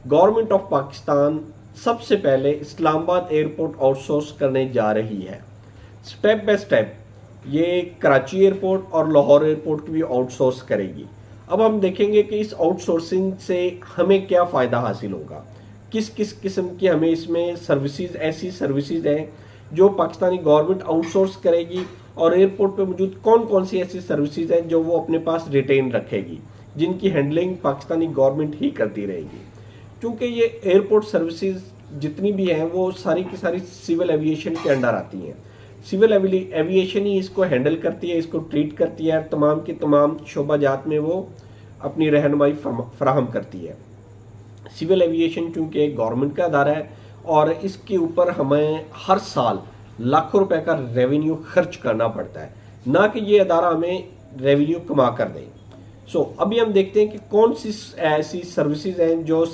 Government of Pakistan सबसे पहले Islamabad airport outsource करने जा रही है। स्टेप बाय स्टेप ये कराची एयरपोर्ट और लाहौर एयरपोर्ट की भी आउटसोर्स करेगी। अब हम देखेंगे कि इस आउटसोर्सिंग से हमें क्या फ़ायदा हासिल होगा, किस किस किस्म की हमें इसमें सर्विसेज, ऐसी सर्विसेज हैं जो पाकिस्तानी गवर्नमेंट आउटसोर्स करेगी, और एयरपोर्ट पे मौजूद कौन कौन सी ऐसी सर्विसेज हैं जो वो अपने पास रिटेन रखेगी, जिनकी हैंडलिंग पाकिस्तानी गवर्नमेंट ही करती रहेगी। क्योंकि ये एयरपोर्ट सर्विसेज जितनी भी हैं वो सारी की सारी सिविल एविएशन के अंडर आती हैं। सिविल एविएशन ही इसको हैंडल करती है, इसको ट्रीट करती है, तमाम की तमाम शोबाजात में वो अपनी रहनुमाई फराहम करती है। सिविल एविएशन चूँकि गवर्नमेंट का अदारा है और इसके ऊपर हमें हर साल लाखों रुपए का रेवेन्यू खर्च करना पड़ता है, ना कि ये अदारा हमें रेवेन्यू कमा कर दे। अभी हम देखते हैं कि कौन सी ऐसी सर्विसेज हैं जो